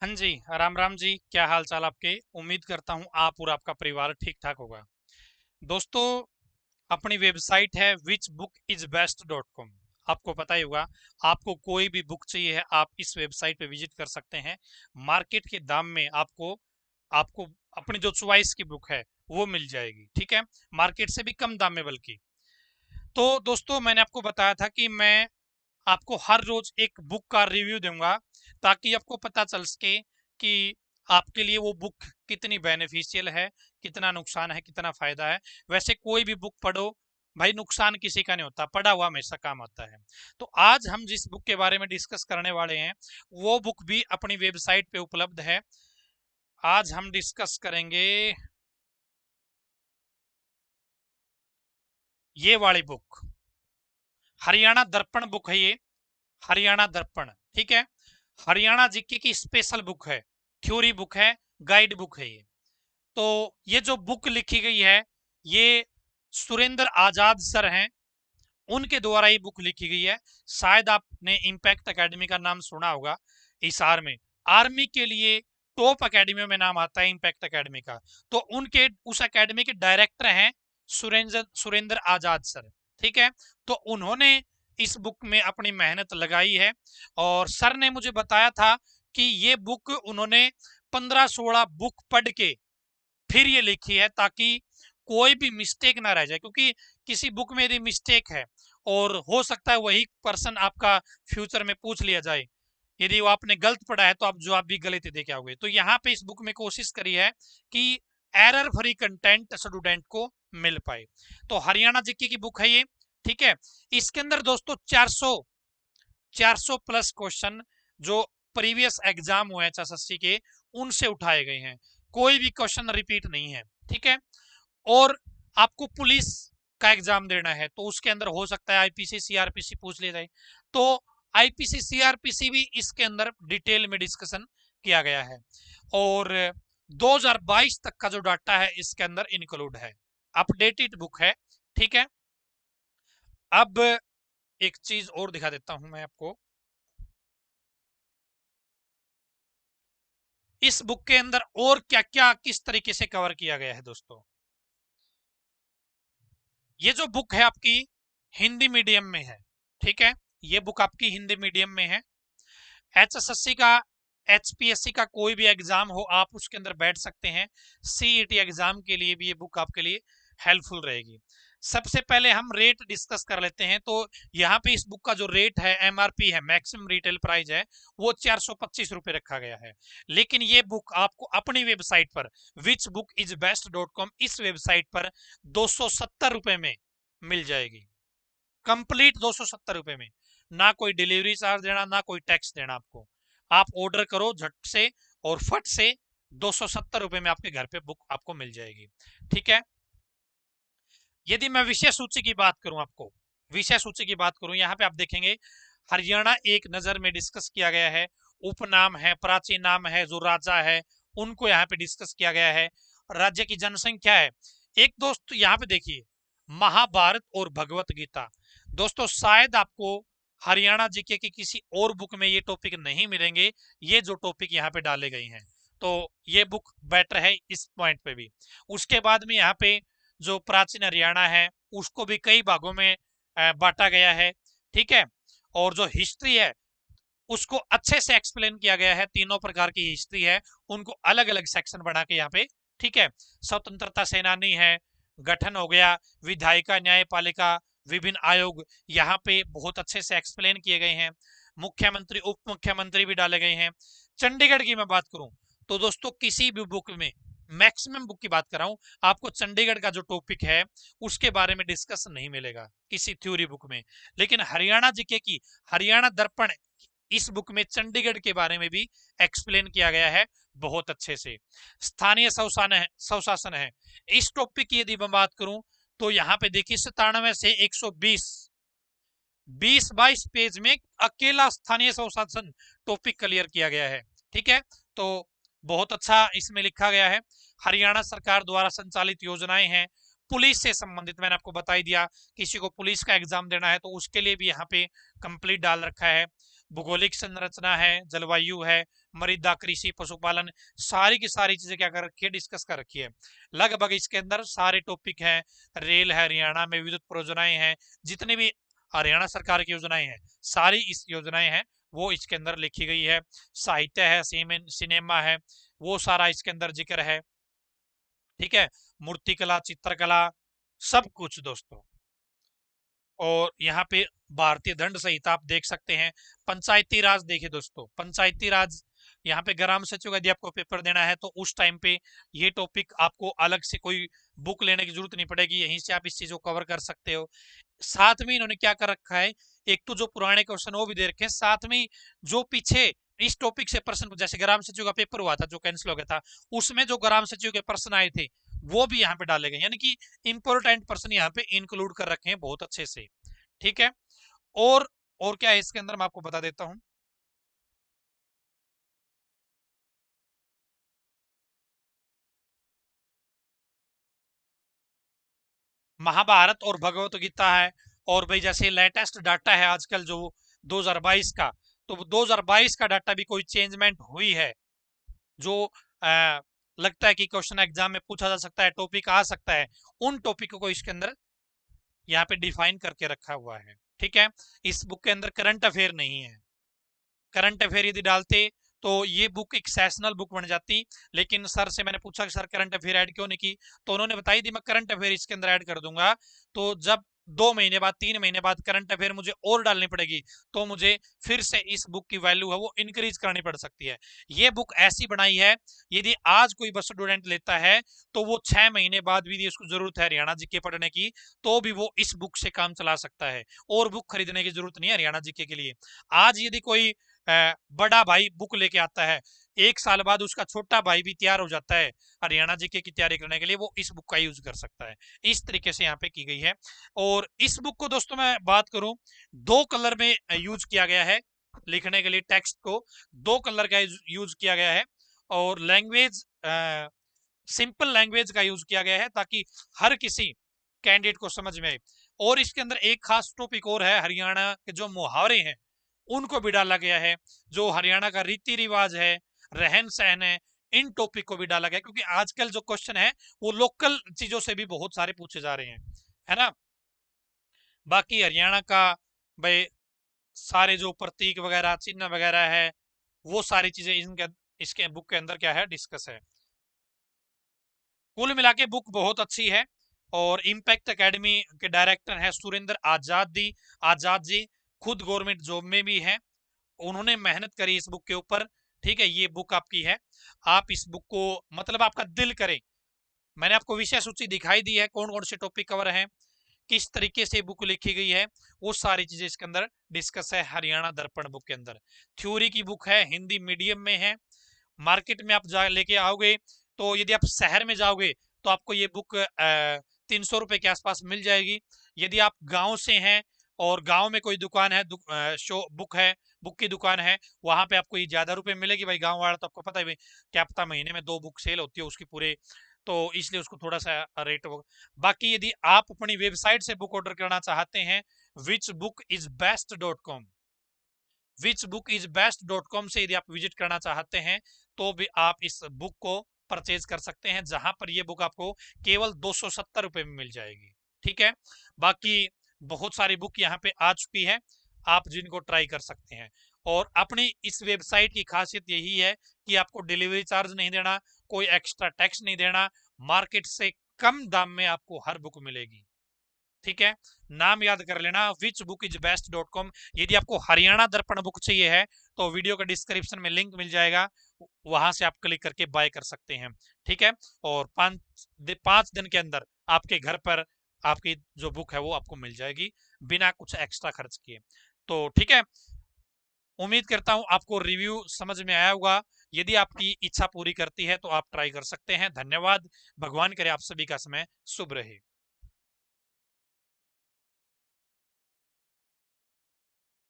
हाँ जी, राम राम जी। क्या हाल चाल आपके? उम्मीद करता हूँ आप और आपका परिवार ठीक ठाक होगा। दोस्तों, अपनी वेबसाइट है whichbookisbest.com। आपको पता ही होगा। आपको कोई भी बुक चाहिए है, आप इस वेबसाइट पे विजिट कर सकते हैं। मार्केट के दाम में आपको आपको अपनी जो चॉइस की बुक है वो मिल जाएगी। ठीक है, मार्केट से भी कम दाम में बल्कि। तो दोस्तों, मैंने आपको बताया था कि मैं आपको हर रोज एक बुक का रिव्यू दूंगा, ताकि आपको पता चल सके कि आपके लिए वो बुक कितनी बेनिफिशियल है, कितना नुकसान है, कितना फायदा है। वैसे कोई भी बुक पढ़ो भाई, नुकसान किसी का नहीं होता, पढ़ा हुआ हमेशा काम आता है। तो आज हम जिस बुक के बारे में डिस्कस करने वाले हैं वो बुक भी अपनी वेबसाइट पे उपलब्ध है। आज हम डिस्कस करेंगे ये वाली बुक, हरियाणा दर्पण बुक है ये। हरियाणा दर्पण, ठीक है। हरियाणा जीके की स्पेशल बुक है, थ्योरी बुक है, गाइड बुक है ये। तो ये जो बुक लिखी गई है, ये सुरेंद्र आजाद सर हैं, उनके द्वारा ये बुक लिखी गई है। शायद आपने इम्पैक्ट एकेडमी का नाम सुना होगा। इस में आर्मी के लिए टॉप एकेडमियों में नाम आता है इम्पैक्ट एकेडमी का। तो उनके उस एकेडमी के डायरेक्टर हैं सुरेंद्र सुरेंद्र आजाद सर। ठीक है। तो उन्होंने इस बुक में अपनी मेहनत लगाई है, और सर ने मुझे बताया था कि ये बुक उन्होंने 15-16 बुक पढ़ के फिर ये लिखी है, ताकि कोई भी मिस्टेक ना रह जाए। क्योंकि किसी बुक में यदि मिस्टेक है, और हो सकता है वही पर्सन आपका फ्यूचर में पूछ लिया जाए, यदि वो आपने गलत पढ़ा है तो आप जवाब भी गलत ही देके आओगे। तो यहाँ पे इस बुक में कोशिश करी है कि एरर फ्री कंटेंट स्टूडेंट को मिल पाए। तो हरियाणा जीके की बुक है ये। ठीक है। इसके अंदर दोस्तों 400 प्लस क्वेश्चन जो प्रीवियस एग्जाम हुए हैं एसएससी के, उनसे उठाए गए हैं। कोई भी क्वेश्चन रिपीट नहीं है। ठीक है। और आपको पुलिस का एग्जाम देना है तो उसके अंदर हो सकता है आईपीसी सीआरपीसी पूछ लिया जाए। तो आईपीसी सीआरपीसी भी इसके अंदर डिटेल में डिस्कशन किया गया है। और 2022 तक का जो डाटा है इसके अंदर इंक्लूड है। अपडेटेड बुक है। ठीक है। अब एक चीज और दिखा देता हूं मैं आपको। इस बुक के अंदर और क्या क्या किस तरीके से कवर किया गया है दोस्तों। ये जो बुक है आपकी हिंदी मीडियम में है। ठीक है। ये बुक आपकी हिंदी मीडियम में है। एचएसएससी का, एचपीएससी का कोई भी एग्जाम हो आप उसके अंदर बैठ सकते हैं। सीईटी एग्जाम के लिए भी ये बुक आपके लिए हेल्पफुल रहेगी। सबसे पहले हम रेट डिस्कस कर लेते हैं। तो यहाँ पे इस बुक का जो रेट है, एमआरपी है, मैक्सिमम रिटेल प्राइस है, वो 425 रुपए रखा गया है। लेकिन ये बुक आपको अपनी वेबसाइट पर whichbookisbest.com, इस वेबसाइट पर 270 रुपए में मिल जाएगी। कंप्लीट 270 रुपए में। ना कोई डिलीवरी चार्ज देना, ना कोई टैक्स देना आपको। आप ऑर्डर करो झट से, और फट से 270 रुपए में आपके घर पे बुक आपको मिल जाएगी। ठीक है। यदि मैं विषय सूची की बात करूं, आपको विषय सूची की बात करूं, यहाँ पे आप देखेंगे हरियाणा एक नजर में डिस्कस किया गया है। उपनाम है, प्राचीन नाम है, जो राजा है उनको यहाँ पे डिस्कस किया गया है। राज्य की जनसंख्या है। एक दोस्त यहाँ पे देखिए, महाभारत और भगवत गीता। दोस्तों, शायद आपको हरियाणा जीके की किसी और बुक में ये टॉपिक नहीं मिलेंगे, ये जो टॉपिक यहाँ पे डाले गए हैं। तो ये बुक बेटर है इस पॉइंट पे भी। उसके बाद में यहाँ पे जो प्राचीन हरियाणा है उसको भी कई भागों में बांटा गया है। ठीक है। और जो हिस्ट्री है उसको अच्छे से एक्सप्लेन किया गया है। तीनों प्रकार की हिस्ट्री है, उनको अलग अलग सेक्शन बना के यहाँ पे। ठीक है। स्वतंत्रता सेनानी है, गठन हो गया, विधायिका, न्यायपालिका, विभिन्न आयोग यहाँ पे बहुत अच्छे से एक्सप्लेन किए गए हैं। मुख्यमंत्री, उप मुख्यमंत्री भी डाले गए हैं। चंडीगढ़ की मैं बात करूं तो दोस्तों, किसी भी बुक में, मैक्सिमम बुक की बात कर रहा हूं, आपको चंडीगढ़ का जो टॉपिक है उसके बारे में डिस्कस नहीं मिलेगा किसी थ्योरी बुक में। लेकिन हरियाणा जीके की हरियाणा दर्पण, इस बुक में चंडीगढ़ के बारे में भी एक्सप्लेन किया गया है बहुत अच्छे से। स्थानीय स्वशासन है, इस टॉपिक की यदि मैं बात करूं तो यहाँ पे देखिए 97 से 120, 20-22 पेज में अकेला स्थानीय स्वशासन टॉपिक क्लियर किया गया है। ठीक है। तो बहुत अच्छा इसमें लिखा गया है। हरियाणा सरकार द्वारा संचालित योजनाएं हैं, पुलिस से संबंधित मैंने आपको बता ही दिया। किसी को पुलिस का एग्जाम देना है तो उसके लिए भी यहाँ पे कंप्लीट डाल रखा है। भूगोलिक संरचना है, जलवायु है, मृदा, कृषि, पशुपालन, सारी की सारी चीजें क्या कर रखी है, डिस्कस कर रखी है। लगभग इसके अंदर सारे टॉपिक हैं। रेल है, हरियाणा में विद्युत परियोजनाएं हैं, जितनी भी हरियाणा सरकार की योजनाएं हैं, सारी इस योजनाएं हैं वो इसके अंदर लिखी गई है। साहित्य है, सिनेमा है, वो सारा इसके अंदर जिक्र है। ठीक है, मूर्तिकला, चित्रकला, सब कुछ दोस्तों। और यहाँ पे भारतीय दंड संहिता आप देख सकते हैं। पंचायती राज देखिए दोस्तों, पंचायती राज, यहाँ पे ग्राम सचिव यदि आपको पेपर देना है तो उस टाइम पे ये टॉपिक आपको अलग से कोई बुक लेने की जरूरत नहीं पड़ेगी, यहीं से आप इस चीज को कवर कर सकते हो। साथ में इन्होंने क्या कर रखा है, एक तो जो पुराने क्वेश्चन वो भी दे रखे हैं, साथ में जो पीछे इस टॉपिक से प्रश्न, जैसे ग्राम सचिव का पेपर हुआ था जो कैंसिल हो गया था, उसमें जो ग्राम सचिव के प्रश्न आए थे वो भी यहाँ पे डाले गए, यानी कि इंपोर्टेंट प्रश्न यहाँ पे इंक्लूड कर रखे हैं बहुत अच्छे से। ठीक है, और और क्या है इसके अंदर मैं आपको बता देता हूं। महाभारत और भगवत गीता है। और भाई जैसे लेटेस्ट डाटा है आजकल जो 2022 का, तो 2022 का डाटा भी कोई चेंजमेंट हुई है जो लगता है कि क्वेश्चन एग्जाम में पूछा जा सकता है, टॉपिक आ सकता है, उन टॉपिक को इसके अंदर यहाँ पे डिफाइन करके रखा हुआ है। ठीक है, इस बुक के अंदर करंट अफेयर नहीं है। करंट अफेयर यदि डालते तो ये बुक एक सेशनल बुक बन जाती, लेकिन सर से मैंने पूछा कि सर करंट अफेयर ऐड क्यों नहीं की, तो उन्होंने बताई थी मैं करंट अफेयर इसके अंदर ऐड कर दूंगा, तो जब 2 महीने बाद 3 महीने बाद करंट अफेयर मुझे और डालनी पड़ेगी तो मुझे फिर से इस बुक की वैल्यू है वो इंक्रीज करनी पड़ सकती है। ये बुक ऐसी बनाई है, यदि आज कोई बस स्टूडेंट लेता है तो वो 6 महीने बाद भी उसको जरूरत है हरियाणा जीके पढ़ने की, तो भी वो इस बुक से काम चला सकता है, और बुक खरीदने की जरूरत नहीं है हरियाणा जीके के लिए। आज यदि कोई बड़ा भाई बुक लेके आता है, 1 साल बाद उसका छोटा भाई भी तैयार हो जाता है हरियाणा जीके की तैयारी करने के लिए, वो इस बुक का यूज कर सकता है। इस तरीके से यहाँ पे की गई है। और इस बुक को दोस्तों मैं बात करूं, 2 कलर में यूज किया गया है लिखने के लिए, टेक्स्ट को 2 कलर का यूज किया गया है, और लैंग्वेज सिंपल लैंग्वेज का यूज किया गया है ताकि हर किसी कैंडिडेट को समझ में आए। और इसके अंदर एक खास टॉपिक और है, हरियाणा के जो मुहावरे हैं उनको भी डाला गया है, जो हरियाणा का रीति रिवाज है, रहन सहन है, इन टॉपिक को भी डाला गया, क्योंकि आजकल जो क्वेश्चन है वो लोकल चीजों से भी बहुत सारे पूछे जा रहे हैं, है ना। बाकी हरियाणा का भाई सारे जो प्रतीक वगैरह, चिन्ह वगैरह है, वो सारी चीजें इनके इसके बुक के अंदर क्या है, डिस्कस है। कुल मिला के बुक बहुत अच्छी है। और इम्पैक्ट एकेडमी के डायरेक्टर है सुरेंद्र आजाद जी, खुद गवर्नमेंट जॉब में भी है, उन्होंने मेहनत करी इस बुक के ऊपर। ठीक है, ये बुक आपकी है, आप इस बुक को मतलब आपका दिल करे, मैंने आपको विषय सूची दिखाई दी है, कौन कौन से टॉपिक कवर है, किस तरीके से बुक लिखी गई है, वो सारी चीजें इसके अंदर डिस्कस है हरियाणा दर्पण बुक के अंदर। थ्योरी की बुक है, हिंदी मीडियम में है। मार्केट में आप जा लेके आओगे तो यदि आप शहर में जाओगे तो आपको ये बुक 300 रुपए के आसपास मिल जाएगी। यदि आप गांव से हैं और गांव में कोई दुकान है, शो बुक है, बुक की दुकान है, वहां पे आपको ये ज्यादा रुपए मिलेगी, भाई गांव वाला तो आपको पता है भाई क्या पता महीने में 2 बुक सेल होती है उसकी पूरे, तो इसलिए उसको थोड़ा सा रेट होगा। बाकी यदि आप अपनी वेबसाइट से बुक ऑर्डर करना चाहते हैं, whichbookisbest.com, whichbookisbest.com से यदि आप विजिट करना चाहते हैं तो भी आप इस बुक को परचेज कर सकते हैं, जहां पर ये बुक आपको केवल 270 रुपए में मिल जाएगी। ठीक है, बाकी बहुत सारी बुक यहाँ पे आ चुकी है, आप जिनको ट्राई कर सकते हैं। और अपनी इस वेबसाइट की खासियत यही है कि आपको डिलीवरी चार्ज नहीं देना, कोई एक्स्ट्रा टैक्स नहीं देना, मार्केट से कम दाम में आपको हर बुक मिलेगी। ठीक है, नाम याद कर लेना, whichbookisbest.com। यदि आपको हरियाणा दर्पण बुक चाहिए है तो वीडियो का डिस्क्रिप्शन में लिंक मिल जाएगा, वहां से आप क्लिक करके बाय कर सकते हैं। ठीक है, और 5 दिन के अंदर आपके घर पर आपकी जो बुक है वो आपको मिल जाएगी बिना कुछ एक्स्ट्रा खर्च किए। तो ठीक है, उम्मीद करता हूं आपको रिव्यू समझ में आया होगा। यदि आपकी इच्छा पूरी करती है तो आप ट्राई कर सकते हैं। धन्यवाद, भगवान करे आप सभी का समय शुभ रहे।